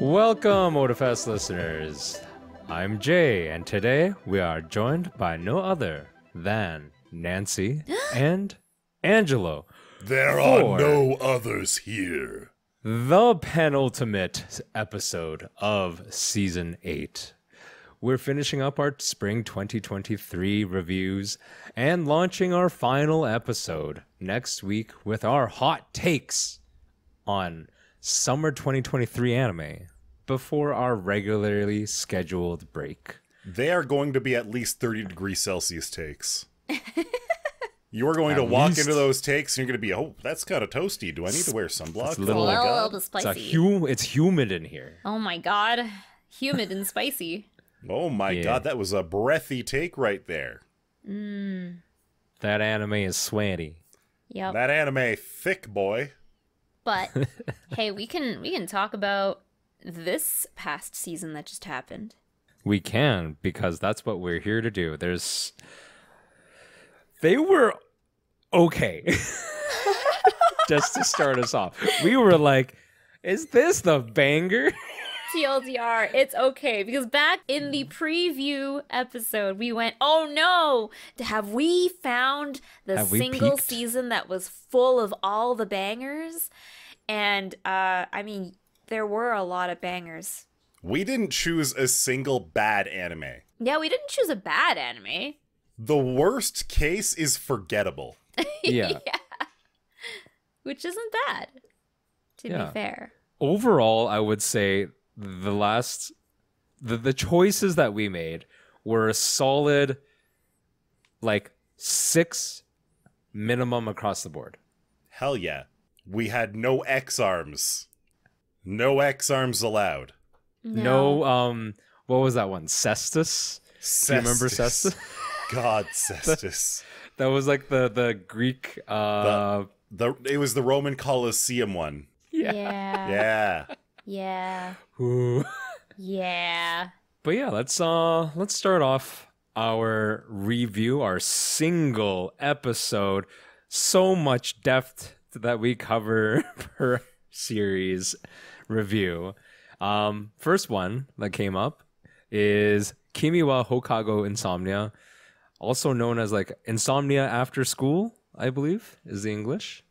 Welcome, Otafest listeners. I'm Jay, and today we are joined by no other than Nancy and Angelo. There are no others here. The penultimate episode of Season 8. We're finishing up our Spring 2023 reviews and launching our final episode next week with our hot takes on Summer 2023 anime before our regularly scheduled break. They are going to be at least 30 degrees Celsius takes. You are going to walk into those takes and you're going to be, oh, that's kind of toasty. Do I need to wear sunblock? It's a little, oh my God. A little spicy. It's humid in here. Oh my God. Humid and spicy. Oh my God, that was a breathy take right there. That anime is sweaty. Yep. That anime thick, boy. But hey, we can talk about this past season that just happened. We can, because that's what we're here to do. They were okay. Just to start us off. We were like, is this the banger? TLDR, it's okay. Because back in the preview episode, we went, oh no, have we found the single season that was full of all the bangers? And, I mean, there were a lot of bangers. We didn't choose a single bad anime. Yeah, we didn't choose a bad anime. The worst case is forgettable. Yeah. Which isn't bad, to be fair. Overall, I would say the choices that we made were a solid, like, 6 minimum across the board. Hell yeah. We had no X-arms. No X-arms allowed. No, what was that one? Cestus? Do you remember Cestus? God, Cestus. That was like the Greek... It was the Roman Colosseum one. Yeah. Yeah. Ooh. Yeah. But yeah, let's start off our review, our single episode. So much depth that we cover per series review. First one that came up is Kimi wa Hokago Insomnia, also known as like Insomnia After School, I believe is the English.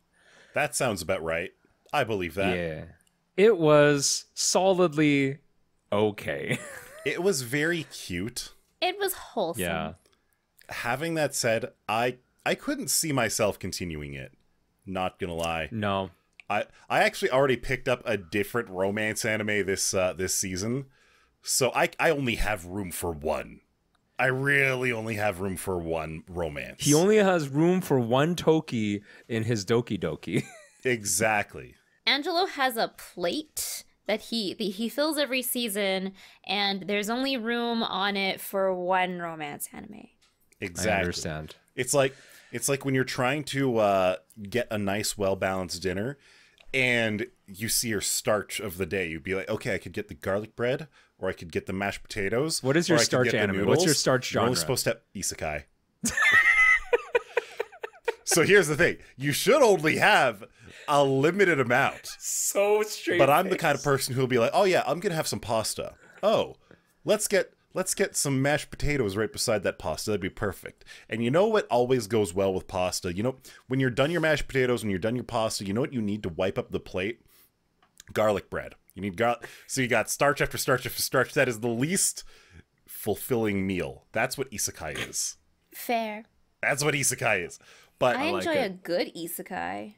That sounds about right. I believe that. Yeah. It was solidly okay. It was very cute. It was wholesome. Yeah. Having that said, I couldn't see myself continuing it. Not gonna lie. No. I actually already picked up a different romance anime this season, so I only have room for one. I really only have room for one romance. He only has room for one Toki in his Doki Doki. Exactly. Angelo has a plate that he fills every season, and there's only room on it for one romance anime. Exactly. I understand. It's like when you're trying to get a nice, well-balanced dinner, and you see your starch of the day. You'd be like, okay, I could get the garlic bread, or I could get the mashed potatoes. What is your starch anime? What's your starch genre? We're supposed to have isekai. So here's the thing. You should only have a limited amount. So straight. But I'm the kind of person who'll be like, oh yeah, I'm going to have some pasta. Oh, let's get some mashed potatoes right beside that pasta. That'd be perfect. And you know what always goes well with pasta? You know, when you're done your mashed potatoes and you're done your pasta, you know what you need to wipe up the plate? Garlic bread. You need garlic. So you got starch after starch after starch. That is the least fulfilling meal. That's what isekai is. Fair. That's what isekai is. But I enjoy a good isekai.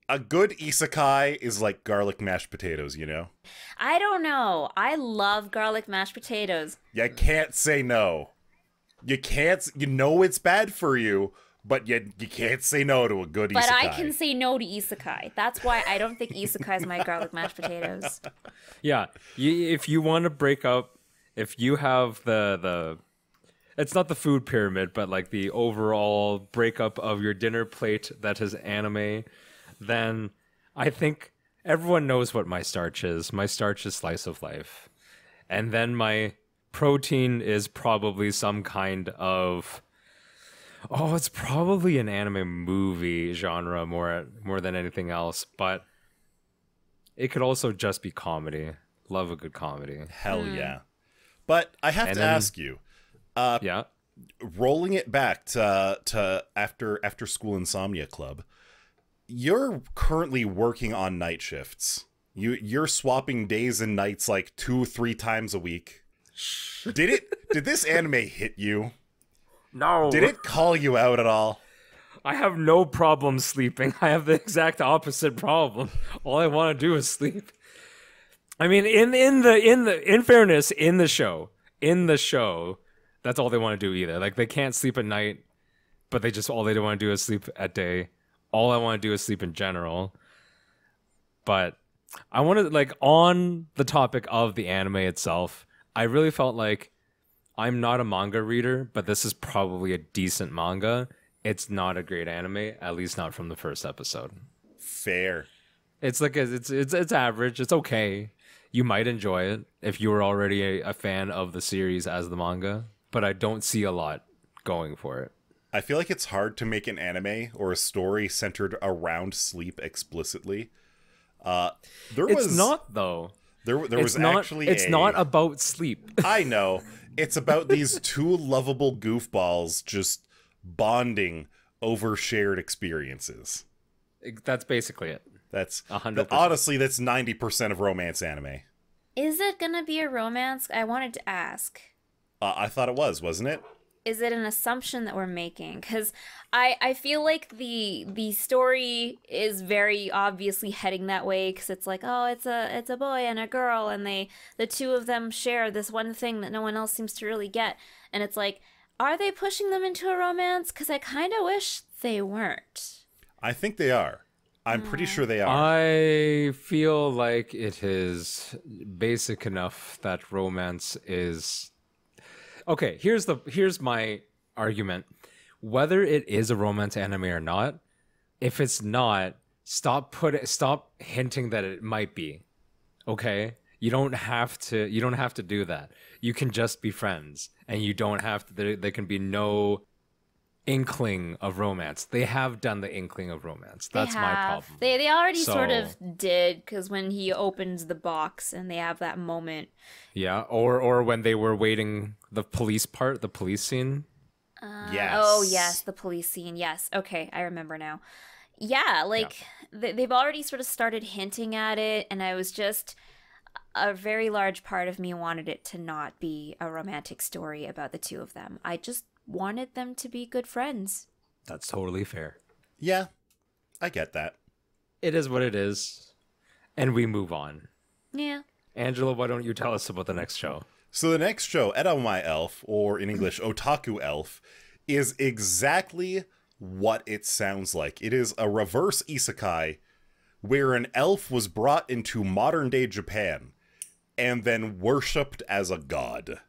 A good isekai is like garlic mashed potatoes, you know? I don't know. I love garlic mashed potatoes. You can't say no. You can't. You know it's bad for you, but you can't say no to a good isekai. But I can say no to isekai. That's why I don't think isekai is my garlic mashed potatoes. Yeah. If you want to break up, if you have the it's not the food pyramid, but like the overall breakup of your dinner plate that is anime, then I think everyone knows what my starch is. My starch is slice of life. And then my protein is probably some kind of... Oh, it's probably an anime movie genre more than anything else. But it could also just be comedy. Love a good comedy. Hell yeah. But I have to ask you, yeah, rolling it back to after school insomnia club, you're currently working on night shifts. You're swapping days and nights like 2-3 times a week. Did this anime hit you? no. Did it call you out at all? I have no problem sleeping. I have the exact opposite problem. All I want to do is sleep. I mean, in fairness, in the show, that's all they want to do either. Like, they can't sleep at night, but all they want to do is sleep at day. All I want to do is sleep in general. But I wanted, like, on the topic of the anime itself, I really felt like I'm not a manga reader, but this is probably a decent manga. It's not a great anime, at least not from the first episode. Fair. It's like it's average. It's okay. You might enjoy it if you were already a fan of the series as the manga, but I don't see a lot going for it. I feel like it's hard to make an anime or a story centered around sleep explicitly. It's not though. It's not about sleep. I know. It's about these two lovable goofballs just bonding over shared experiences. That's basically it. That's 100%. Honestly, that's 90% of romance anime. Is it gonna be a romance? I wanted to ask. I thought it was, wasn't it? Is it an assumption that we're making? Because I feel like the story is very obviously heading that way, because it's like, oh, it's a boy and a girl, and the two of them share this one thing that no one else seems to really get, and it's like, are they pushing them into a romance? Because I kind of wish they weren't. I think they are. I'm pretty sure they are. I feel like it is basic enough that romance is... Okay, here's my argument. Whether it is a romance anime or not, if it's not, stop hinting that it might be. Okay? You don't have to do that. You can just be friends, and you don't have to. There can be no inkling of romance. They have done the inkling of romance. That's my problem. They already sort of did, because when he opens the box and they have that moment. Yeah, or when they were waiting, the police scene. Yes. Oh yes, the police scene. Yes. Okay, I remember now. Yeah, like they've already sort of started hinting at it, and I was just, a very large part of me wanted it to not be a romantic story about the two of them. I just wanted them to be good friends. That's totally fair. Yeah, I get that. It is what it is, and we move on. Yeah. Angela, why don't you tell us about the next show? So the next show, Edomai Elf, or in English, Otaku Elf, is exactly what it sounds like. It is a reverse isekai where an elf was brought into modern-day Japan and then worshipped as a god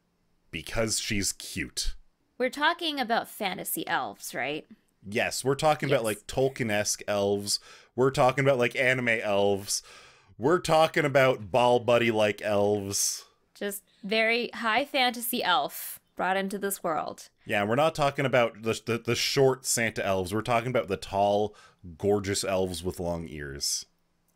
because she's cute. We're talking about fantasy elves, right? Yes, we're talking about like Tolkien-esque elves. We're talking about like anime elves. We're talking about ball buddy-like elves. Just very high fantasy elf brought into this world. Yeah, we're not talking about the short Santa elves. We're talking about the tall, gorgeous elves with long ears.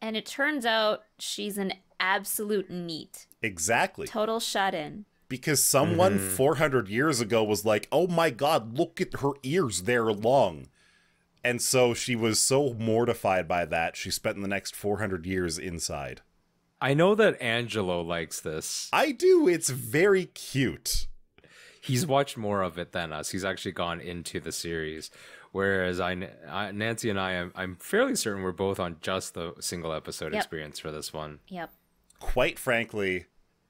And it turns out she's an absolute neat. Exactly. Total shut-in. Because someone 400 years ago was like, oh my god, look at her ears, they're long. And so she was so mortified by that, she spent the next 400 years inside. I know that Angelo likes this. I do, it's very cute. He's watched more of it than us. He's actually gone into the series. Whereas Nancy and I'm fairly certain we're both on just the single episode experience for this one. Yep. Quite frankly,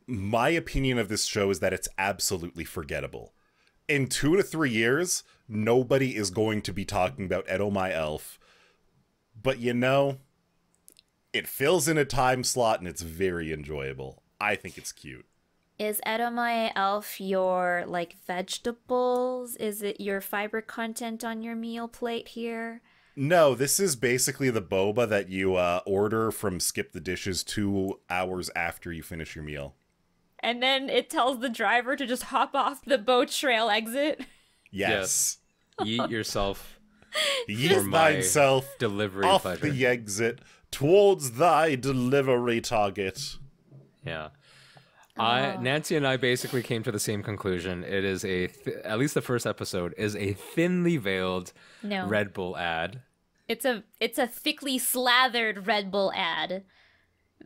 my opinion of this show is that it's absolutely forgettable. In 2 to 3 years, nobody is going to be talking about Edomai Elf. But you know, it fills in a time slot and it's very enjoyable. I think it's cute. Is Edomai Elf your, like, vegetables? Is it your fiber content on your meal plate here? No, this is basically the boba that you order from Skip the Dishes 2 hours after you finish your meal. And then it tells the driver to just hop off the boat trail exit. Yes. Yeet yourself. Yeet thyself delivery off pleasure. the exit towards thy delivery target. Yeah. Nancy and I basically came to the same conclusion. It is at least the first episode is a thinly veiled Red Bull ad. It's a thickly slathered Red Bull ad.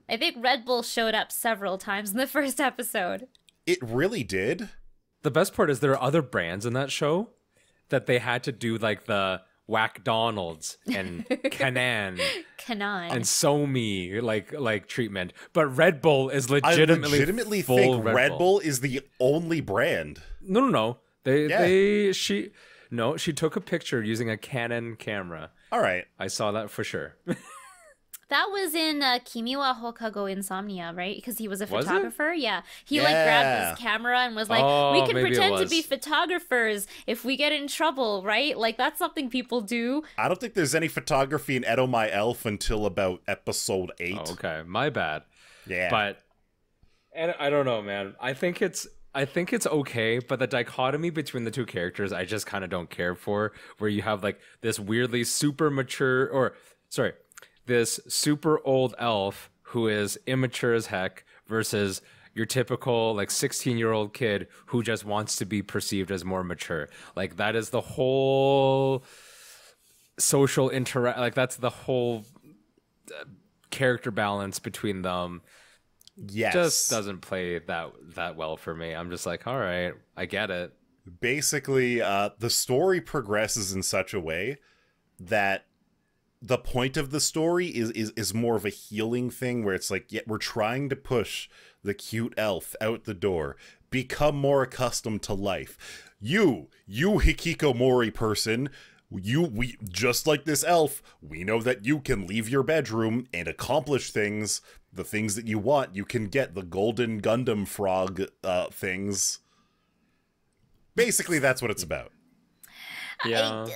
I think Red Bull showed up several times in the first episode. It really did. The best part is there are other brands in that show that they had to do like the Whack-Donald's and Canan and Somi like treatment, but Red Bull is legitimately full think Red Bull is the only brand. No. She took a picture using a Canon camera. All right, I saw that for sure. That was in Kimi wa Hokago Insomnia, right? Because he was a photographer. Was He like grabbed his camera and was like, "We can pretend to be photographers if we get in trouble, right?" Like that's something people do. I don't think there's any photography in Edo My Elf until about episode 8. Oh, okay, my bad. Yeah, but and I don't know, man. I think it's okay, but the dichotomy between the two characters, I just kind of don't care for. Where you have like this weirdly super mature, this super old elf who is immature as heck versus your typical like 16-year-old kid who just wants to be perceived as more mature. Like that is the whole social like that's the whole character balance between them. Yes. Just doesn't play that well for me. I'm just like, all right, I get it. Basically, the story progresses in such a way that the point of the story is more of a healing thing where it's like, yeah, we're trying to push the cute elf out the door, become more accustomed to life. You hikikomori person, we just like this elf, we know that you can leave your bedroom and accomplish things, the things that you want. You can get the golden Gundam frog things. Basically, that's what it's about. Yeah.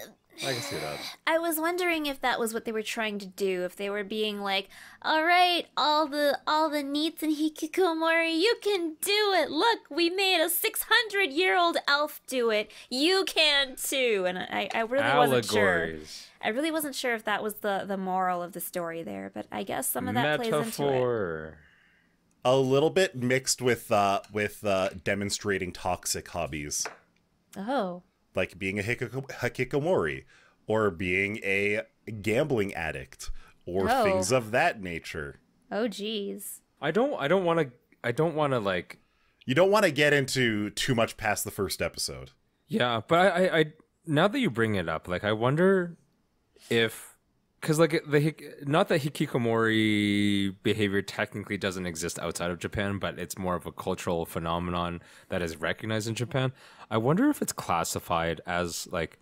I can see that. I was wondering if that was what they were trying to do. If they were being like, "All right, all the neats and hikikomori, you can do it. Look, we made a 600-year-old elf do it. You can too." And I really wasn't sure. I really wasn't sure if that was the moral of the story there, but I guess some of that plays into it. A little bit mixed with demonstrating toxic hobbies. Oh. Like being a hikikomori, or being a gambling addict, or things of that nature. Oh, geez. I don't want to like. You don't want to get into too much past the first episode. Yeah, but I now that you bring it up, like I wonder if, because like not that hikikomori behavior technically doesn't exist outside of Japan, but it's more of a cultural phenomenon that is recognized in Japan. I wonder if it's classified as like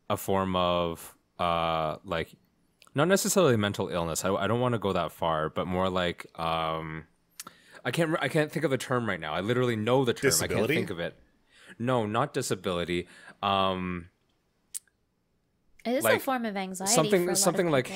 a form of like not necessarily mental illness. I don't want to go that far, but more like I can't think of the term right now. I literally know the term. Disability? I can't think of it. No, not disability. It is like a form of anxiety. Something like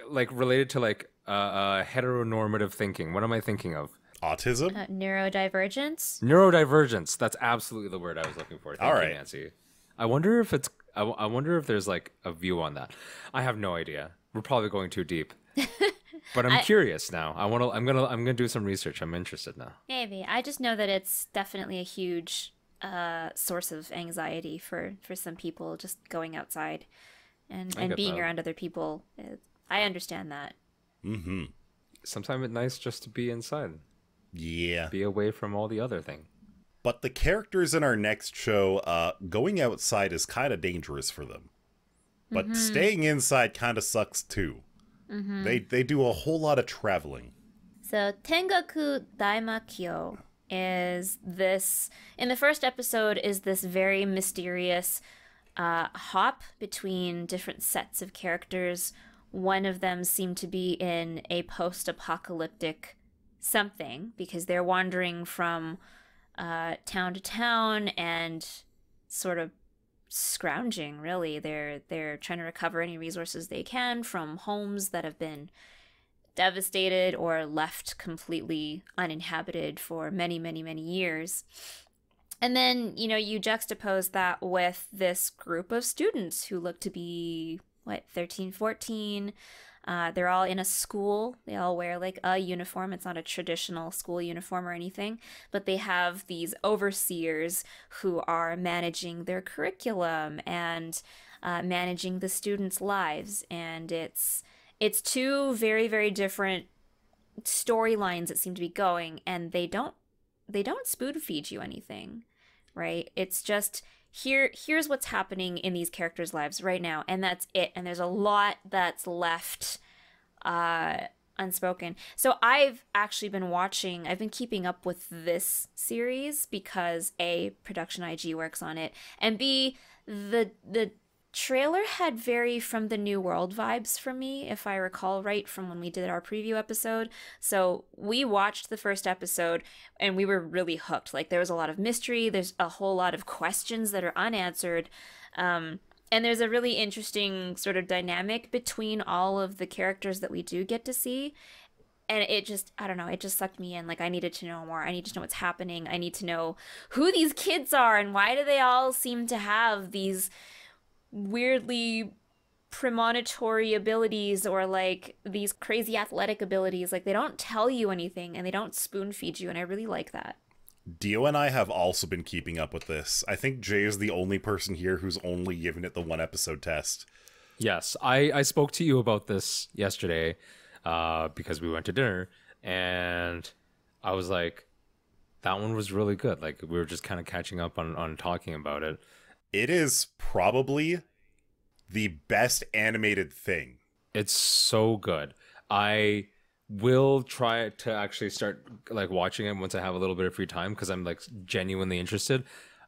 like related to like heteronormative thinking. What am I thinking of? Autism? Neurodivergence? Neurodivergence. That's absolutely the word I was looking for. Thank you, Nancy. I wonder if it's. I wonder if there's like a view on that. I have no idea. We're probably going too deep. But I'm curious now. I'm gonna do some research. I'm interested now. Maybe. I just know that it's definitely a huge source of anxiety for some people, just going outside and being around other people. I understand that. Mm-hmm. Sometimes it's nice just to be inside. Yeah. Be away from all the other thing. But the characters in our next show, going outside is kind of dangerous for them. But staying inside kind of sucks too. They do a whole lot of traveling. So Tengaku Daimakyo is this, in the first episode, is this very mysterious hop between different sets of characters. One of them seemed to be in a post-apocalyptic something, because they're wandering from town to town and sort of scrounging, really. They're trying to recover any resources they can from homes that have been devastated or left completely uninhabited for many, many, many years. And then, you juxtapose that with this group of students who look to be, 13, 14. They're all in a school. They all wear like a uniform. It's not a traditional school uniform or anything, but they have these overseers who are managing their curriculum and managing the students' lives. And it's two very, very different storylines that seem to be going, and they don't spoon feed you anything, right? It's just here's what's happening in these characters' lives right now, and that's it. And there's a lot that's left unspoken. So I've been keeping up with this series because A, Production IG works on it, and B, the trailer had very From the New World vibes for me, if I recall right from when we did our preview episode. So we watched the first episode and we were really hooked. Like, there was a lot of mystery, there's a whole lot of questions that are unanswered, and there's a really interesting sort of dynamic between all of the characters that we do get to see. And it just, I don't know, it just sucked me in. Like, I needed to know more. I need to know what's happening. I need to know who these kids are and why do they all seem to have these weirdly premonitory abilities, or like these crazy athletic abilities. Like, they don't tell you anything and they don't spoon feed you, and I really like that. Dio and I have also been keeping up with this. I think Jay is the only person here who's only given it the 1 episode test. Yes, I spoke to you about this yesterday because we went to dinner, and I was like, that one was really good. Like, we were just kind of catching up on talking about it. It is probably the best animated thing. It's so good. I will try to actually start like watching it once I have a little bit of free time, because I'm like genuinely interested.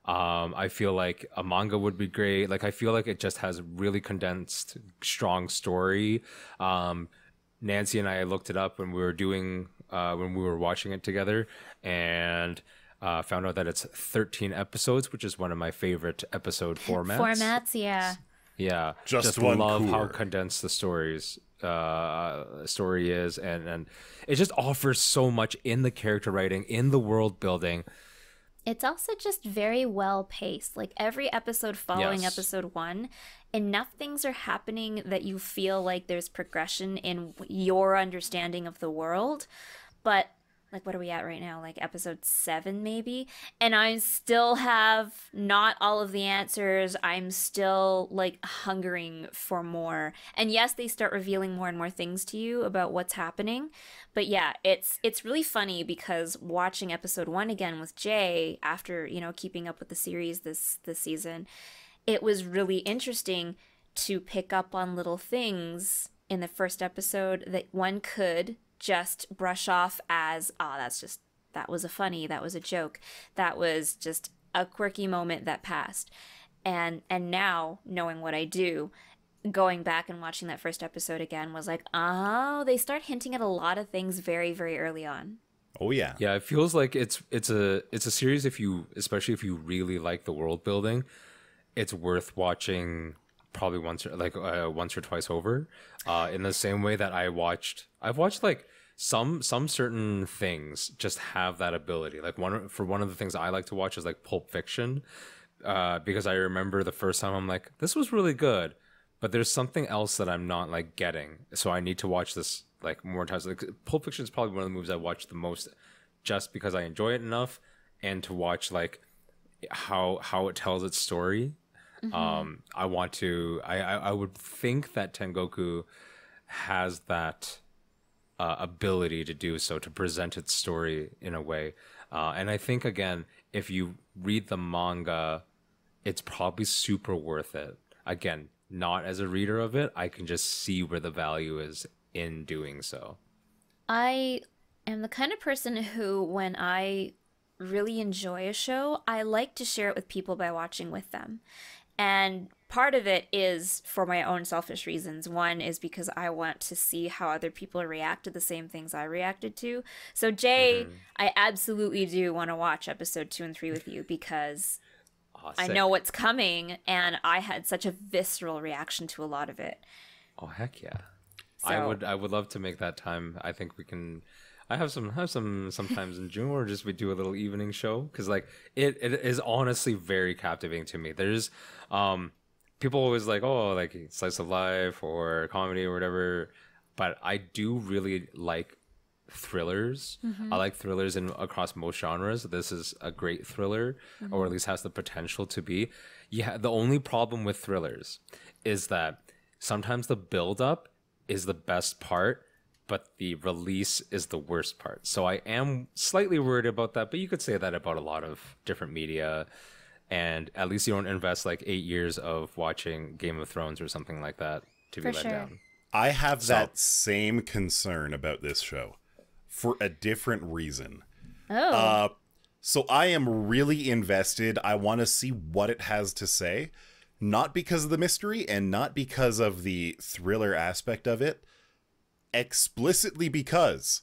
I feel like a manga would be great. Like, I feel like it just has really condensed, strong story. Nancy and I looked it up when we were watching it together, and found out that it's 13 episodes, which is one of my favorite episode formats. Yeah. Just one love cooler. how condensed the story is, and it just offers so much in the character writing, in the world building. It's also just very well paced. Like, every episode following episode 1, enough things are happening that you feel like there's progression in your understanding of the world. But like, what are we at right now? Like episode 7 maybe? And I still have not all of the answers. I'm still like hungering for more. And yes, they start revealing more and more things to you about what's happening. But yeah, it's really funny because watching episode 1 again with Jay after, keeping up with the series this season, it was really interesting to pick up on little things in the first episode that one could just brush off as, that was a joke. That was just a quirky moment that passed. And now, knowing what I do, going back and watching that first episode again was like, oh, they start hinting at a lot of things very, very early on. Oh yeah. Yeah, it feels like it's a series, especially if you really like the world building, it's worth watching probably once or twice over. In the same way that I've watched like some certain things just have that ability. Like one of the things I like to watch is like Pulp Fiction, because I remember the first time I'm like, this was really good, but there's something else that I'm not like getting, so I need to watch this like more times. Like Pulp Fiction is probably one of the movies I watch the most, just because I enjoy it enough, and to watch like how it tells its story. Mm-hmm. I would think that Tengoku has that ability to do so, to present its story in a way, and I think, again, if you read the manga, it's probably super worth it. Again, not as a reader of it, I can just see where the value is in doing so. I am the kind of person who, when I really enjoy a show, I like to share it with people by watching with them. And part of it is for my own selfish reasons. One is because I want to see how other people react to the same things I reacted to. So Jay, I absolutely do want to watch episode 2 and 3 with you, because I know what's coming, and I had such a visceral reaction to a lot of it. Oh, heck yeah. So, I would love to make that time. I think we can. I have some sometimes in June, or just we do a little evening show, because like it is honestly very captivating to me. There's people always like, oh, like slice of life or comedy or whatever, but I do really like thrillers. I like thrillers in across most genres. This is a great thriller, or at least has the potential to be. Yeah, the only problem with thrillers is that sometimes the build up is the best part, but the release is the worst part. So I am slightly worried about that, but you could say that about a lot of different media. And at least you don't invest like 8 years of watching Game of Thrones or something like that to be let down. I have that same concern about this show for a different reason. So I am really invested. I want to see what it has to say, not because of the mystery and not because of the thriller aspect of it, explicitly because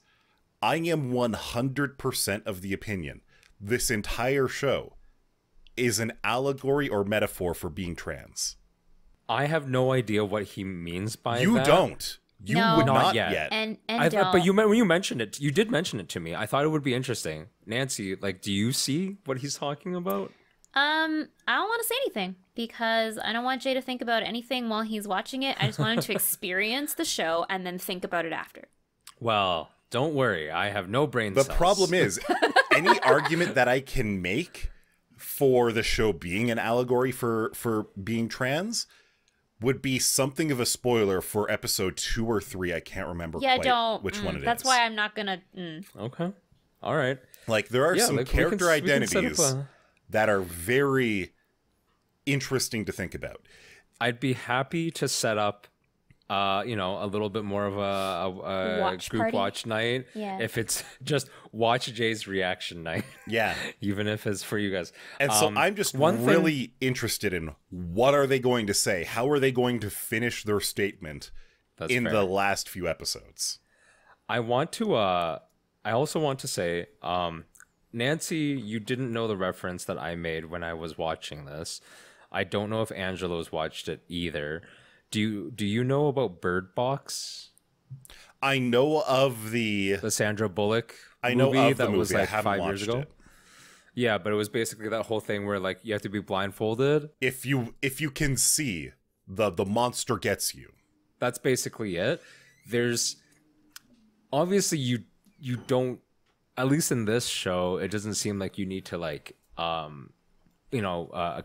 I am 100% of the opinion this entire show is an allegory or metaphor for being trans. I have no idea what he means by you that. Don't. You No. would Not not yet. yet. And But when you mentioned it, you did mention it to me. I thought it would be interesting. Nancy, like, do you see what he's talking about? I don't want to say anything because I don't want Jay to think about anything while he's watching it. I just want him to experience the show and then think about it after. Well, don't worry. I have no brain The cells. problem is, any argument that I can make for the show being an allegory for being trans would be something of a spoiler for episode 2 or 3. I can't remember quite which one it is. That's why I'm not gonna. Okay. All right. Like, there are some like, character we can set identities up that are very interesting to think about. I'd be happy to set up, a little bit more of a Watch group party? watch night. Yeah. If it's just watch Jay's reaction night. Yeah. Even if it's for you guys. And so I'm just really interested in what are they going to say? How are they going to finish their statement in fair. the last few episodes? I also want to say, Nancy, you didn't know the reference that I made when I was watching this. I don't know if Angelo's watched it either. Do you know about Bird Box? I know of the Sandra Bullock I know movie of the that movie. was I like haven't 5 years watched ago. it. Yeah, but it was basically that whole thing where like you have to be blindfolded. If you can see, the monster gets you. That's basically it. There's obviously you don't, at least in this show, it doesn't seem like you need to like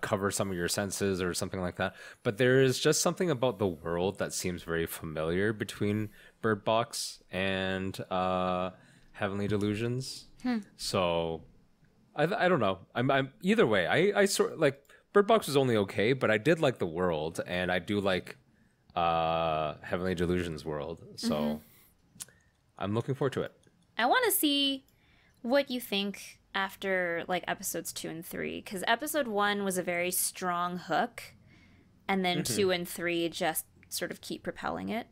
cover some of your senses or something like that. But there is just something about the world that seems very familiar between Bird Box and Heavenly Delusions. So I don't know. I'm either way. I sort like Bird Box was only okay, but I did like the world, and I do like Heavenly Delusions world. So I'm looking forward to it. I want to see what you think after like episodes 2 and 3, because episode 1 was a very strong hook, and then 2 and 3 just sort of keep propelling it.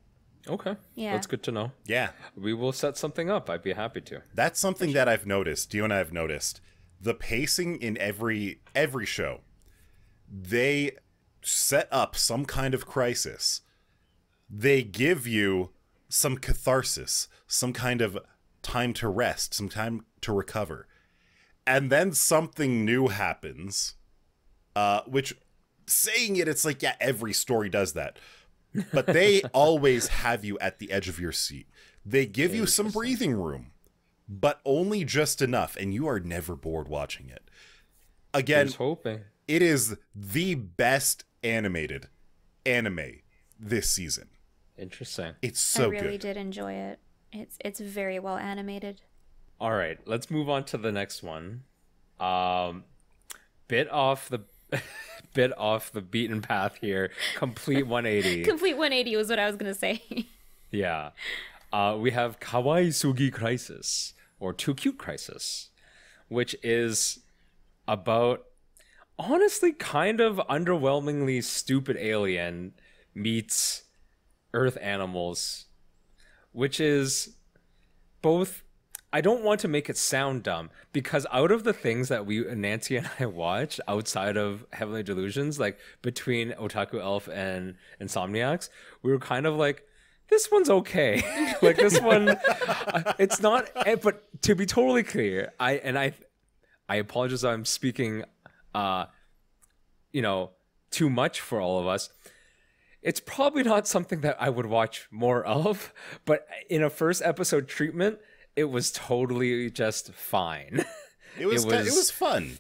Okay. Yeah. That's good to know. Yeah. We will set something up. I'd be happy to. That's something that I've noticed. You and I have noticed. The pacing in every show, they set up some kind of crisis. They give you some catharsis, some kind of time to rest, some time to recover. And then something new happens, which, saying it's like, yeah, every story does that. But they always have you at the edge of your seat. They give you some breathing room, but only just enough, and you are never bored watching it. Again, Here's hoping. it is the best animated anime this season. Interesting. It's so I really good. did enjoy it. It's very well animated. All right, let's move on to the next one. Bit off the beaten path here. Complete 180. Complete 180 was what I was gonna say. Yeah. We have Kawaii Sugi Crisis, or Too Cute Crisis, which is about, honestly, kind of underwhelmingly stupid alien meets Earth animals, which is both. I don't want to make it sound dumb, because out of the things that Nancy and I watched outside of Heavenly Delusions, like between Otaku Elf and Insomniacs, we were kind of like, this one's okay. Like this one, it's not. But to be totally clear, I apologize. I'm speaking, too much for all of us. It's probably not something that I would watch more of, but in a first episode treatment, it was totally just fine. It was fun.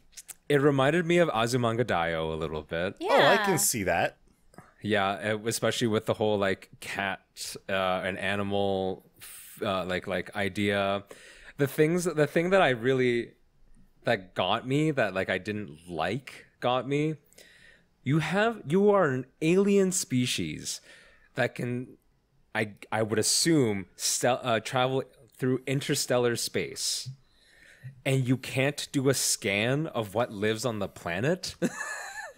It reminded me of Azumanga Daioh a little bit. Yeah. Oh, I can see that. Yeah, especially with the whole like cat and animal like idea. The thing that I really that got me that like I didn't like got me. You are an alien species that can I would assume travel through interstellar space. And you can't do a scan of what lives on the planet?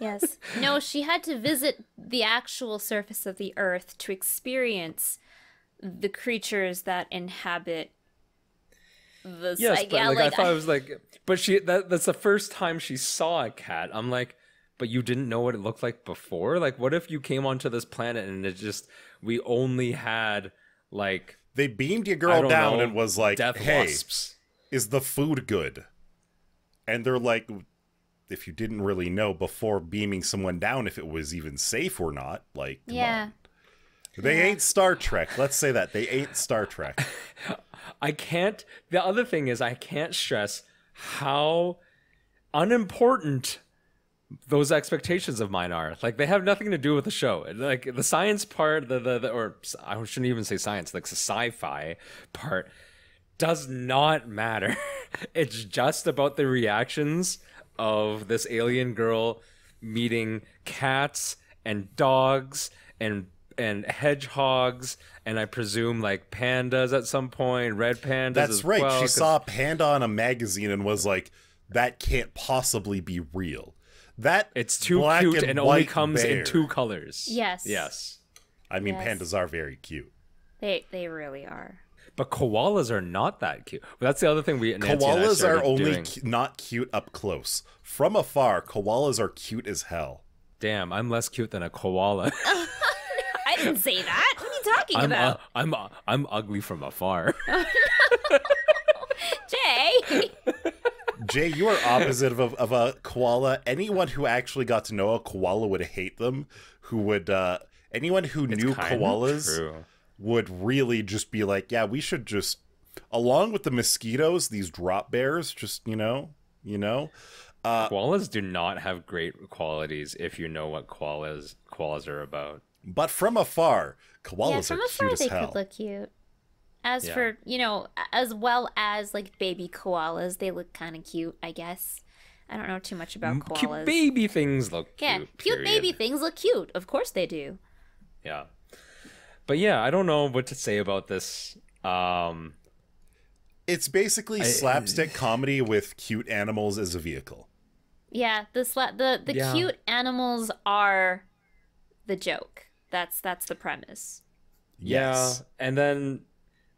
Yes. No, she had to visit the actual surface of the Earth to experience the creatures that inhabit the... Yes, but I thought it was like... But that's the first time she saw a cat. I'm like, but you didn't know what it looked like before? Like, what if you came onto this planet and we only had, like... They beamed your girl down and was like, hey, wasps. Is the food good? And they're like... If you didn't really know before beaming someone down if it was even safe or not, like, come on. They ain't Star Trek. Let's say that. They ain't Star Trek. The other thing is I can't stress how unimportant those expectations of mine are. Like, they have nothing to do with the show. Like, the science part, or I shouldn't even say science, like the sci-fi part does not matter. It's just about the reactions of this alien girl meeting cats and dogs and hedgehogs and I presume like pandas at some point, red pandas. That's as right. well, she saw a panda on a magazine and was like, that can't possibly be real. It's too cute and only comes in 2 colors. Yes. I mean, pandas are very cute. They really are. But koalas are not that cute. But that's the other thing koalas are only not cute up close. From afar, koalas are cute as hell. Damn, I'm less cute than a koala. I didn't say that. What are you talking about? I'm ugly from afar. Jay. Jay, you are opposite of a koala. Anyone who actually got to know a koala would hate them. Anyone who knew koalas would really just be like, yeah, we should just, along with the mosquitoes, these drop bears, just, you know. Koalas do not have great qualities if you know what koalas are about. But from afar, koalas are cute as hell. They could look cute. As for, as well as like baby koalas, they look kind of cute, I guess. I don't know too much about koalas. Cute baby things look cute. Yeah, cute baby things look cute. Of course they do. Yeah. But yeah, I don't know what to say about this. It's basically slapstick comedy with cute animals as a vehicle. Yeah, the cute animals are the joke. That's the premise. Yes. Yeah, and then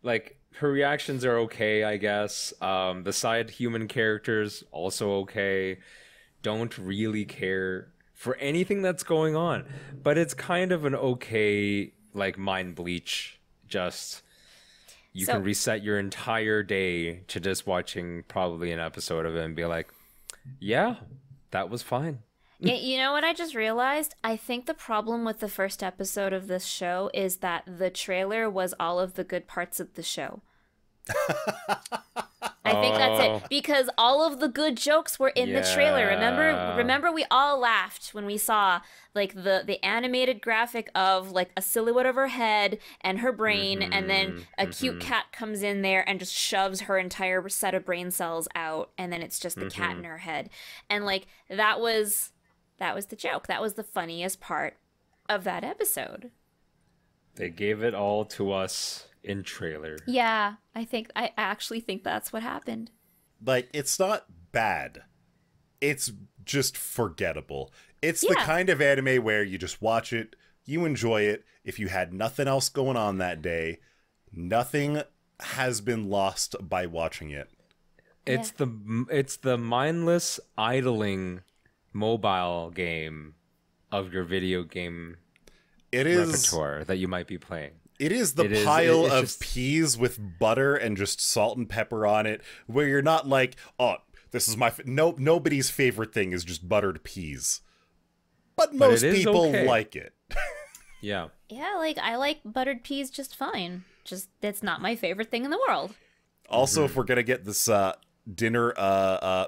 like her reactions are okay, I guess. The side human characters also okay. Don't really care for anything that's going on, but it's kind of an okay like mind bleach. Just you can reset your entire day to just watching probably an episode of it and be like, yeah, that was fine. Yeah, you know what I just realized? I think the problem with the first episode of this show is that the trailer was all of the good parts of the show. I think that's it, because all of the good jokes were in the trailer. Remember we all laughed when we saw like the animated graphic of like a silhouette of her head and her brain, and then a cute cat comes in there and just shoves her entire set of brain cells out, and then it's just the cat in her head. And like that was the joke. That was the funniest part of that episode. They gave it all to us in trailer. Yeah, I actually think that's what happened. Like, it's not bad. It's just forgettable. It's the kind of anime where you just watch it, you enjoy it. If you had nothing else going on that day, nothing has been lost by watching it. It's the mindless idling mobile game of your video game repertoire that you might be playing. It is the pile of peas with butter and just salt and pepper on it, where you're not like, oh, this is my... Nobody's favorite thing is just buttered peas. but most it is people okay. like it. Yeah. Yeah, like I like buttered peas just fine. Just it's not my favorite thing in the world. Also, if we're gonna get this dinner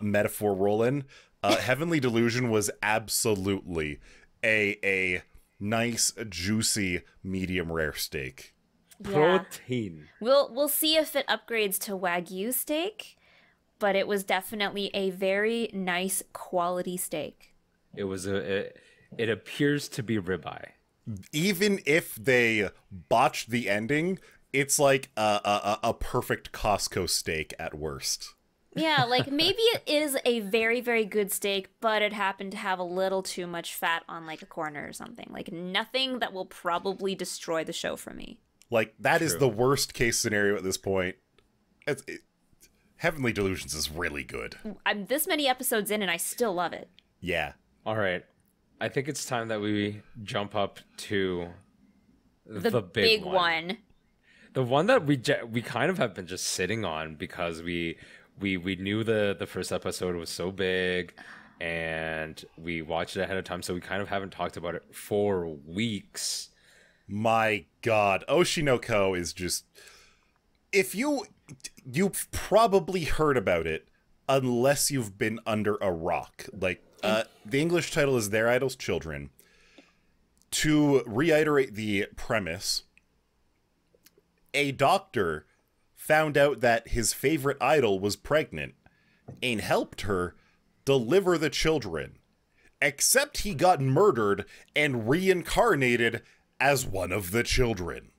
metaphor rolling, Heavenly Delusion was absolutely a nice, juicy, medium rare steak. Yeah. Protein. We'll see if it upgrades to Wagyu steak, but it was definitely a very nice quality steak. It was it appears to be ribeye. Even if they botched the ending, it's like a perfect Costco steak at worst. Yeah, like maybe it is a very, very good steak, but it happened to have a little too much fat on like a corner or something. Like nothing that will probably destroy the show for me. Like, that is True. the worst case scenario at this point. Heavenly Delusions is really good. I'm this many episodes in and I still love it. Yeah. All right. I think it's time that we jump up to the big one. The one that we kind of have been just sitting on because we knew the first episode was so big and we watched it ahead of time, so we kind of haven't talked about it for weeks. My God. Oshinoko is just... If you've probably heard about it, unless you've been under a rock. Like, the English title is Their Idol's Children. To reiterate the premise, a doctor found out that his favorite idol was pregnant and helped her deliver the children. Except he got murdered and reincarnated as one of the children.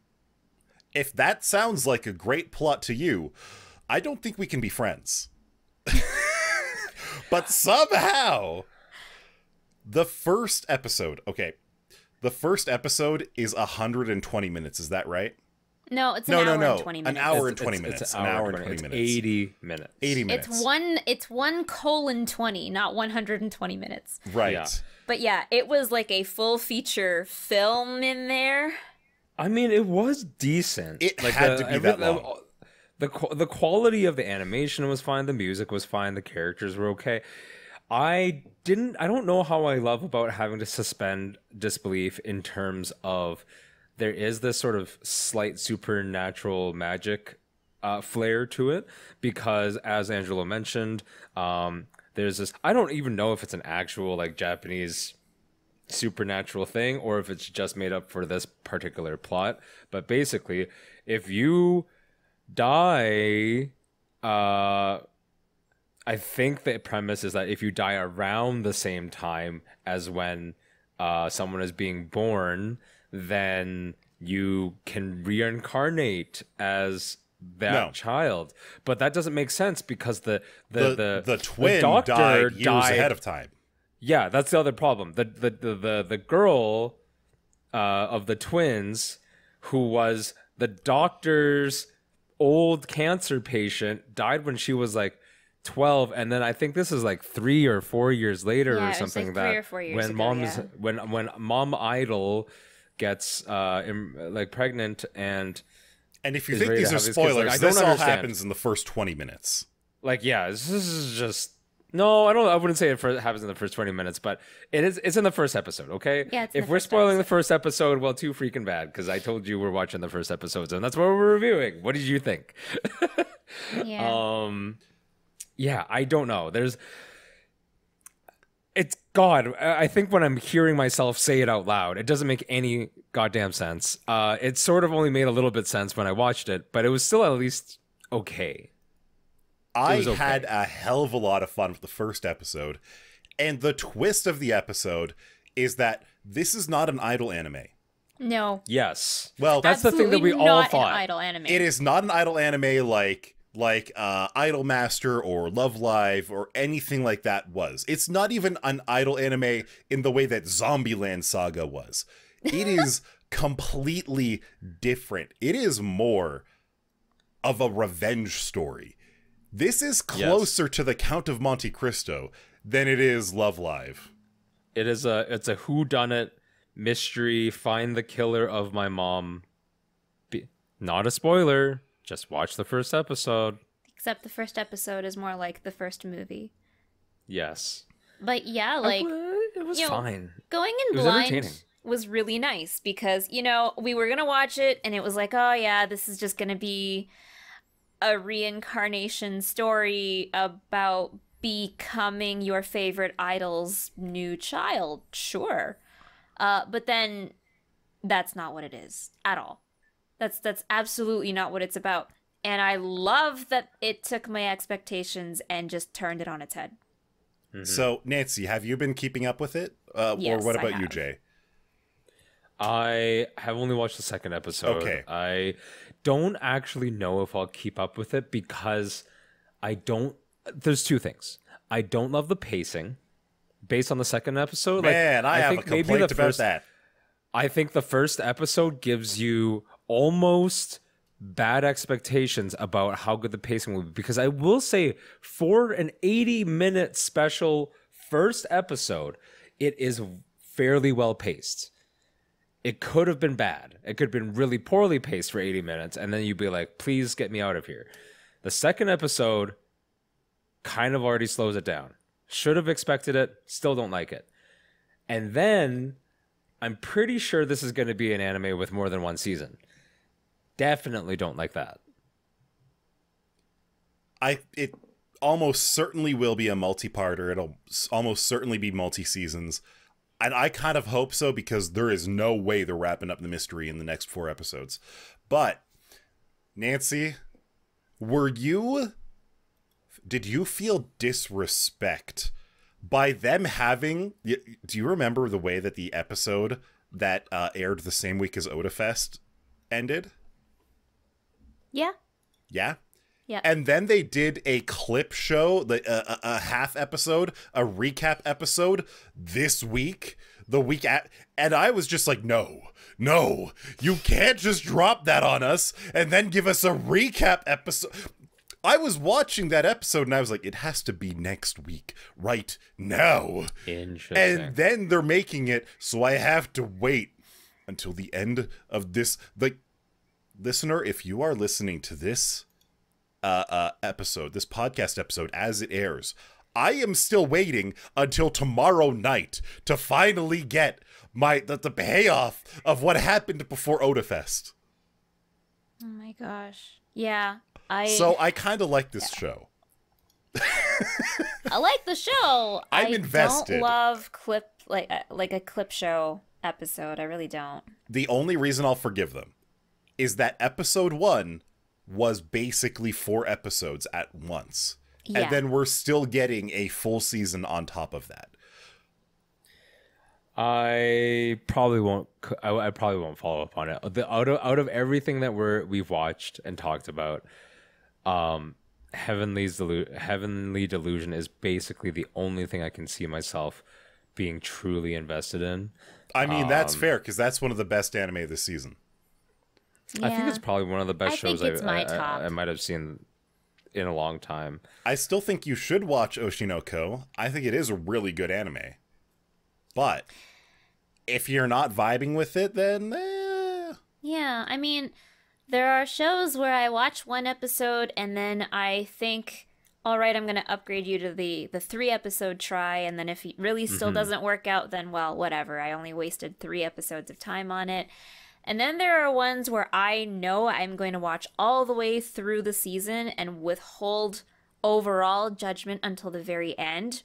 If that sounds like a great plot to you, I don't think we can be friends. But somehow, the first episode is 120 minutes, is that right? No, it's an hour and 20 minutes. An hour and 20 minutes. It's an hour and 20 minutes. 80 minutes. 80 minutes. It's 1:20, not 120 minutes. Right. Yeah. But yeah, it was like a full feature film in there. I mean, it was decent. It had to be that long. The quality of the animation was fine. The music was fine. The characters were okay. I don't know how I love about having to suspend disbelief in terms of there is this sort of slight supernatural magic flair to it because, as Angelo mentioned, there's this, I don't even know if it's an actual like Japanese supernatural thing or if it's just made up for this particular plot. But basically, if you die, I think the premise is that if you die around the same time as when someone is being born, then you can reincarnate as that child. But that doesn't make sense because the twin doctor died years ahead of time. Yeah, that's the other problem. The girl of the twins, who was the doctor's old cancer patient, died when she was like 12, and then I think this is like 3 or 4 years later or something. Like that 3 or 4 years when ago, mom's when Mom Idol gets like pregnant and if you think these are spoilers, kids, this all happens in the first 20 minutes. Like, yeah, this is just no. I wouldn't say it happens in the first 20 minutes, but it's in the first episode. Okay, yeah. If we're spoiling the first episode, well, too freaking bad because I told you we're watching the first episodes and that's what we're reviewing. What did you think? Yeah. Yeah, I don't know. It's God. I think when I'm hearing myself say it out loud, it doesn't make any goddamn sense. It sort of only made a little bit sense when I watched it, but it was still at least okay. I had a hell of a lot of fun with the first episode, and the twist of the episode is that this is not an idol anime. No. Yes. Well, that's the thing that we all thought. An idol anime. It is not an idol anime like Idol Master or Love Live or anything like that was. It's not even an idol anime in the way that Zombieland Saga was. It is completely different. It is more of a revenge story. This is closer to the Count of Monte Cristo than it is Love Live. It's a whodunit mystery. Find the killer of my mom. Not a spoiler. Just watch the first episode. Except the first episode is more like the first movie. Yes. But yeah, like It was fine. Going in It was entertaining. blind was really nice because, we were going to watch it and it was like, oh yeah, this is just going to be a reincarnation story about becoming your favorite idol's new child. Sure. But then that's not what it is at all. That's absolutely not what it's about. And I love that it took my expectations and just turned it on its head. Mm-hmm. So, Nancy, have you been keeping up with it? Yes, or what about I you, have. Jay? I have only watched the second episode. Okay. I don't actually know if I'll keep up with it because I don't... There's two things. I don't love the pacing based on the second episode. Man, I have a complaint about that. I think the first episode gives you almost bad expectations about how good the pacing will be. Because I will say, for an 80-minute special first episode, it is fairly well paced. It could have been bad. It could have been really poorly paced for 80 minutes, and then you'd be like, please get me out of here. The second episode kind of already slows it down. Should have expected it, still don't like it. And then, I'm pretty sure this is going to be an anime with more than one season. Definitely don't like that. It almost certainly will be a multi-parter. It'll almost certainly be multi-seasons. And I kind of hope so because there is no way they're wrapping up the mystery in the next 4 episodes. But, Nancy, did you feel disrespect by them having... Do you remember the way that the episode that aired the same week as Otafest ended? Yeah. Yeah? Yeah. And then they did a clip show, a half episode, a recap episode this week, and I was just like, no, you can't just drop that on us and then give us a recap episode. I was watching that episode and I was like, it has to be next week, right now. Interesting. And then they're making it, so I have to wait until the end of this. Like, listener, if you are listening to this episode, this podcast episode as it airs, I am still waiting until tomorrow night to finally get the payoff of what happened before Otafest. Oh my gosh. Yeah. So I kind of like this show. I like the show. I'm invested. I don't love like a clip show episode. I really don't. The only reason I'll forgive them is that episode 1 was basically 4 episodes at once. Yeah. And then we're still getting a full season on top of that. I probably won't follow up on it. Out of everything that we've watched and talked about, Heavenly Delusion is basically the only thing I can see myself being truly invested in. I mean, that's fair because that's one of the best anime this season. Yeah. I think it's probably one of the best shows I might have seen in a long time. I still think you should watch Oshinoko. I think it is a really good anime. But if you're not vibing with it, then Yeah, I mean, there are shows where I watch one episode and then I think, all right, I'm going to upgrade you to the 3-episode try, and then if it really still doesn't work out, then, well, whatever. I only wasted 3 episodes of time on it. And then there are ones where I know I'm going to watch all the way through the season and withhold overall judgment until the very end,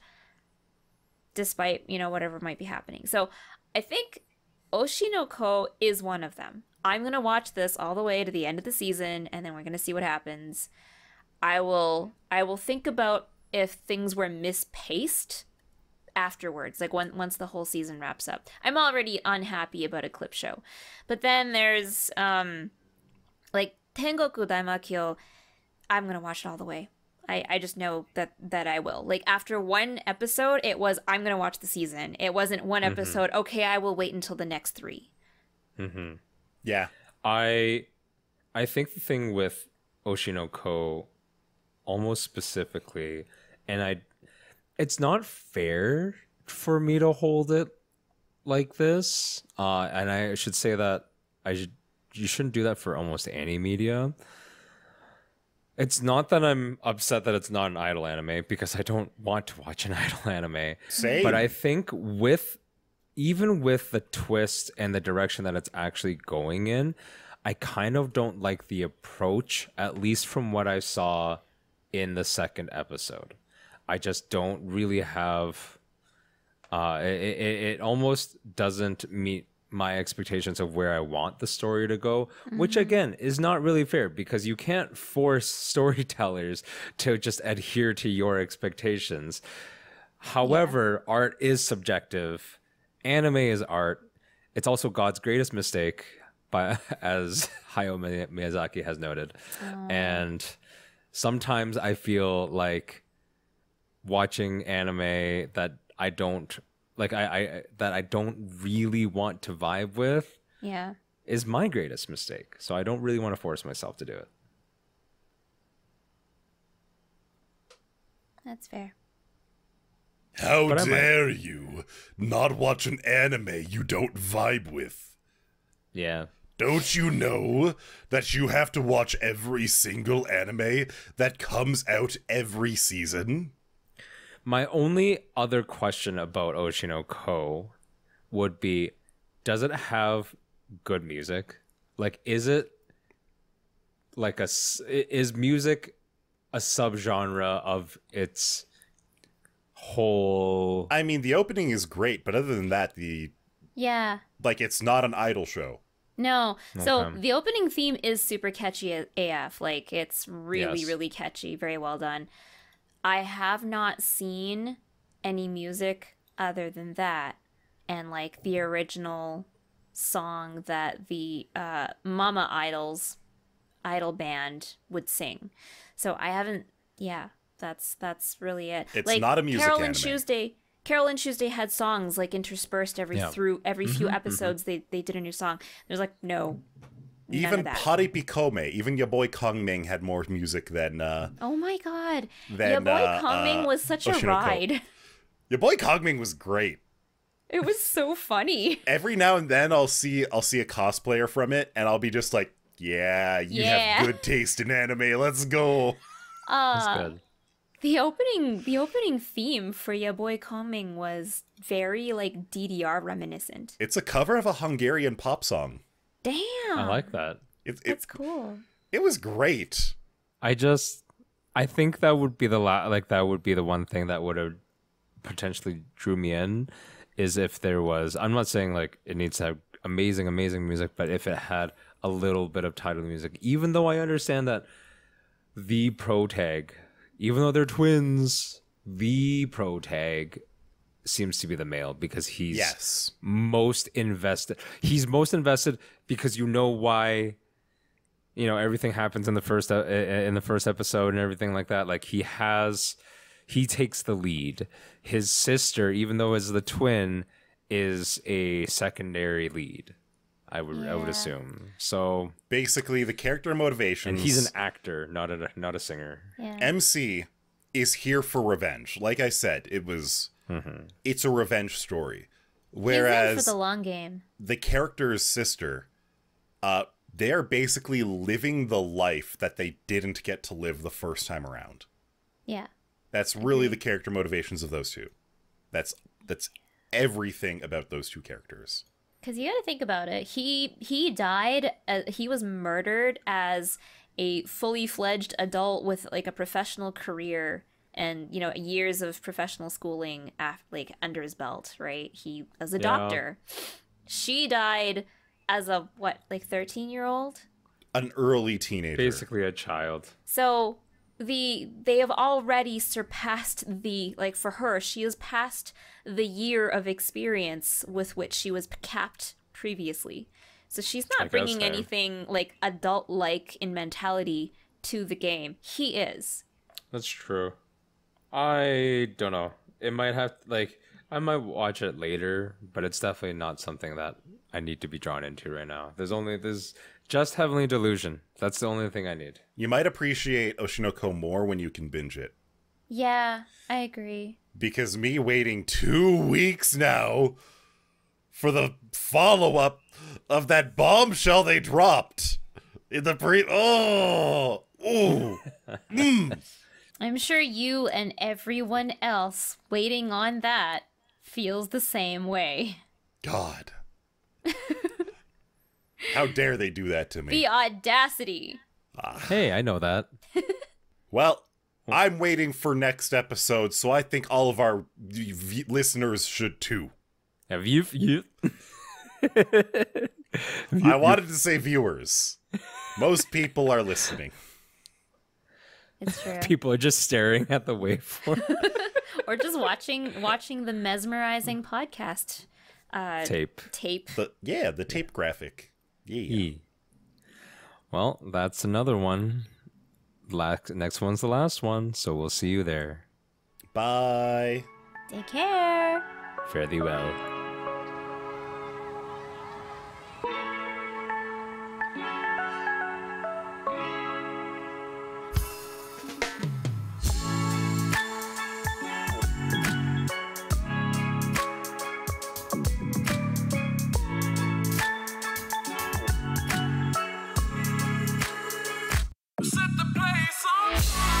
despite, whatever might be happening. So I think Oshinoko is one of them. I'm going to watch this all the way to the end of the season, and then we're going to see what happens. I will think about if things were mispaced afterwards, like once the whole season wraps up. I'm already unhappy about a clip show. But then there's like Tengoku Daimakyo. I'm going to watch it all the way. I just know that I will. Like, after one episode, it was, I'm going to watch the season. It wasn't one episode, okay, I will wait until the next 3. Yeah. I think the thing with Oshinoko, almost specifically, and it's not fair for me to hold it like this. And I should say that you shouldn't do that for almost any media. It's not that I'm upset that it's not an idol anime, because I don't want to watch an idol anime. Same. But I think even with the twist and the direction that it's actually going in, I kind of don't like the approach, at least from what I saw in the second episode. I just don't really have... it almost doesn't meet my expectations of where I want the story to go, which again is not really fair, because you can't force storytellers to just adhere to your expectations. However, art is subjective. Anime is art. It's also God's greatest mistake, as Hayao Miyazaki has noted. And sometimes I feel like watching anime that I don't like, that I don't really want to vibe with, is my greatest mistake. So I don't really want to force myself to do it. That's fair. How dare you not watch an anime you don't vibe with? Yeah. Don't you know that you have to watch every single anime that comes out every season? My only other question about Oshinoko would be, does it have good music? Like, is it like is music a subgenre of its whole... I mean, the opening is great, but other than that, like, it's not an idol show. No. So the opening theme is super catchy AF. Like, it's really, really catchy. Very well done. I have not seen any music other than that, and like the original song that the Mama idol band would sing. So I haven't. Yeah, that's really it. It's like, not a music anime. Carol and Tuesday had songs like interspersed every few episodes. They did a new song. There's like no. Even Pari Pikome, even your boy Kongming had more music than... oh my god. Your boy Kongming was such Oshinoko. a ride. Your boy Kongming was great. It was so funny. Every now and then I'll see a cosplayer from it, and I'll be just like, yeah, you have good taste in anime, let's go. That's good. The opening theme for your boy Kongming was very like DDR reminiscent. It's a cover of a Hungarian pop song. Damn. I like that. That's cool. It was great. I think that would be that would be the one thing that would have potentially drew me in, is if there was... I'm not saying like it needs to have amazing music, but if it had a little bit of title music, even though I understand that the protag, even though they're twins, the protag seems to be the male, because he's most invested. He's most invested because you know why, everything happens in the first episode and everything like that. Like, he takes the lead. His sister, even though is the twin, is a secondary lead. I would assume. So basically, the character motivations. And he's an actor, not a singer. Yeah. MC is here for revenge. Like I said, it's a revenge story. Whereas he's in for the long game. The character's sister, they are basically living the life that they didn't get to live the first time around. Yeah. That's really the character motivations of those two. That's everything about those two characters. Because you got to think about it. He died. He was murdered as a fully fledged adult with like a professional career and years of professional schooling under his belt. Right? He as a doctor. She died as a 13-year-old. An early teenager. Basically a child. So they have already surpassed for her, she has passed the year of experience with which she was capped previously. So she's not bringing anything like adult-like in mentality to the game. He is. That's true. I don't know. It might have I might watch it later, but it's definitely not something that I need to be drawn into right now. There's just Heavenly Delusion. That's the only thing I need. You might appreciate Oshinoko more when you can binge it. Yeah, I agree. Because me waiting 2 weeks now for the follow-up of that bombshell they dropped in the Oh. I'm sure you and everyone else waiting on that feels the same way. God. How dare they do that to me? The audacity. Hey, I know that. Well, I'm waiting for next episode, so I think all of our listeners should too. Have you? I wanted to say viewers. Most people are listening. It's true. People are just staring at the waveform. Or just watching the mesmerizing podcast Tape. The tape graphic. Yeah. Well, that's another one. Next one's the last one, so we'll see you there. Bye. Take care. Fare thee well. Set the place on.